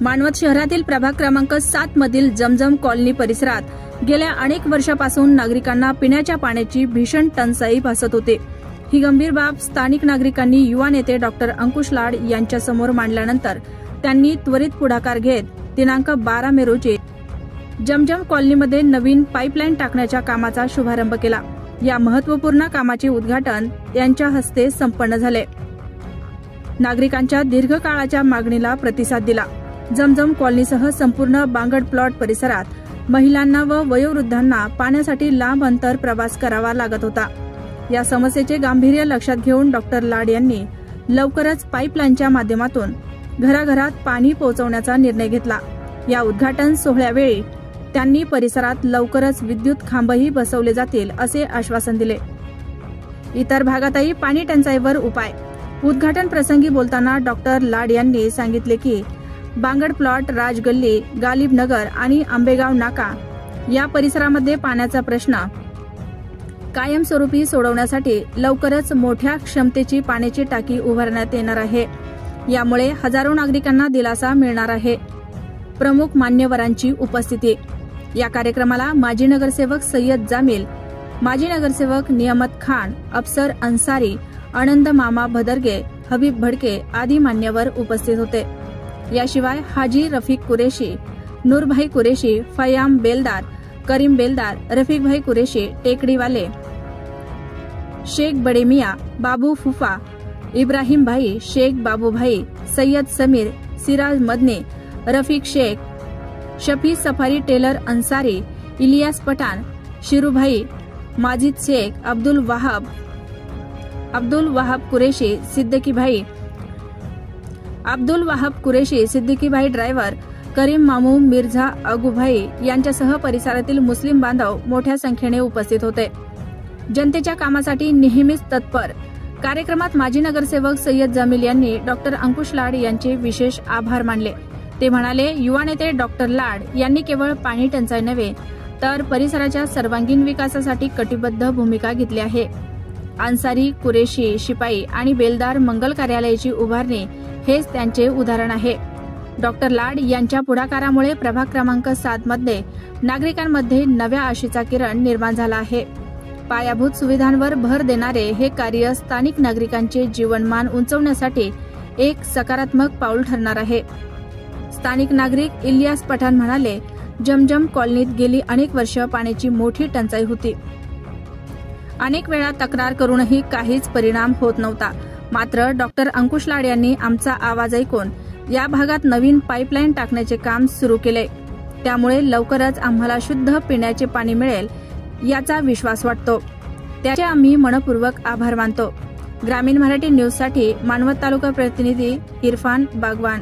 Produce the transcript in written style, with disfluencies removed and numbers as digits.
मानवत शहरातील प्रभाग क्रमांक 7 मधील जमजम कॉलनी परिसरात गेल्या अनेक वर्षापासून नागरिकांना पिण्याच्या पाण्याची भीषण टंचाई भासत होते। ही गंभीर बाब स्थानिक नागरिकांनी युवा नेते डॉक्टर अंकुश लाड यांच्यासमोर मांडल्यानंतर त्यांनी त्वरित पुढाकार घेत दिनांक 12 मे रोजी जमजम कॉलनीमध्ये नवीन पाईपलाईन टाकण्याच्या कामाचा शुभारंभ केला। या महत्त्वपूर्ण कामाचे उद्घाटन यांच्या हस्ते संपन्न झाले। नागरिकांच्या दीर्घकाळाच्या मागणीला प्रतिसाद दिला। जमजम कॉलनीसह संपूर्ण बांगड प्लॉट परिसरात महिलांना व वयोवृद्धांना पाण्यासाठी लांब अंतर प्रवास करावा लागत होता। या समस्येचे गांभीर्य लक्षात घेऊन डॉक्टर लाड यांनी लवकरच पाईपलाईनच्या माध्यमातून घराघरात पाणी पोहोचवण्याचा निर्णय घेतला। या उद्घाटन सोहळ्यावेळी त्यांनी परिसरात लवकरच विद्युत खांबही बसवले जातील असे आश्वासन दिले। इतर भागातही पाणी टंचाईवर उपाय। उद्घाटन प्रसंगी बोलताना डॉक्टर लाड यांनी सांगितले की बांगड प्लॉट, राजगल्ली, गालिब नगर आणि आंबेगाव नाका या परिसरामध्ये पाण्याचा प्रश्न कायमस्वरूपी सोडवण्यासाठी लवकरच मोठ्या क्षमतेची पाण्याची टाकी उभारण्यात येणार आहे। यामुळे हजारो नागरिकांना दिलासा मिळणार आहे। प्रमुख मान्यवरांची उपस्थिती। या कार्यक्रमाला माजी नगरसेवक सय्यद जामील, माजी नगरसेवक नियमत खान, अफसर अन्सारी, आनंद मामा भदरगे, हबीब भडके आदी मान्यवर उपस्थित होते। याशिवाय हाजी रफीक कुरेशी, नूरभाई कुरेशी, फयाम बेलदार, करीम बेलदार, रफीकभाई कुरेशी, टेकडीवाले, शेख बडे मिया, बाबू फुफा, इब्राहिम भाई, शेख बाबूभाई, सय्यद समीर, सिराज मदनी, रफीक शेख, शफी सफारी टेलर अन्सारी, इलियास पठाण, शिरूभाई, माजिद शेख, अब्दुल वहाब कुरेशी, सिद्दीकी भाई ड्रायव्हर, करीम मामू, मिर्झा अगुभाई यांच्यासह परिसरातील मुस्लिम बांधव मोठ्या संख्येने उपस्थित होते। जनतेच्या कामासाठी नेहमीच तत्पर। कार्यक्रमात माजी नगरसेवक सय्यद जामील यांनी डॉक्टर अंकुश लाड यांचे विशेष आभार मानले। ते म्हणाले, युवा नेते डॉक्टर लाड यांनी केवळ पाणी टंचाई नव्हे तर परिसराच्या सर्वांगीण विकासासाठी कटिबद्ध भूमिका घेतली आहे। अन्सारी, कुरेशी, शिपाई आणि बेलदार मंगल कार्यालयाची उभारणी हेच त्यांचे उदाहरण आहे। डॉक्टर लाड यांच्या पुढाकारामुळे प्रभाग क्रमांक 7 मध्ये नागरिकांमध्ये नव्या आशेचा किरण निर्माण झाला आहे। पायाभूत सुविधांवर भर देणारे हे कार्य स्थानिक नागरिकांचे जीवनमान उंचावण्यासाठी एक सकारात्मक पाऊल ठरणार आहे। स्थानिक नागरिक इलियास पठाण म्हणाले, जमजम कॉलनीत गेली अनेक वर्ष पाण्याची मोठी टंचाई होती। अनेक वेळा तक्रार करूनही काहीच परिणाम होत नव्हता। मात्र डॉक्टर अंकुश लाड यांनी आमचा आवाज ऐकून या भागात नवीन पाईपलाईन टाकण्याचे काम सुरू केले। त्यामुळे लवकरच आम्हाला शुद्ध पिण्याचे पाणी मिळेल याचा विश्वास वाटतो। त्याचे आम्ही मनपूर्वक आभार मानतो। ग्रामीण मराठी न्यूजसाठी मानवत तालुका प्रतिनिधी इरफान बागवान।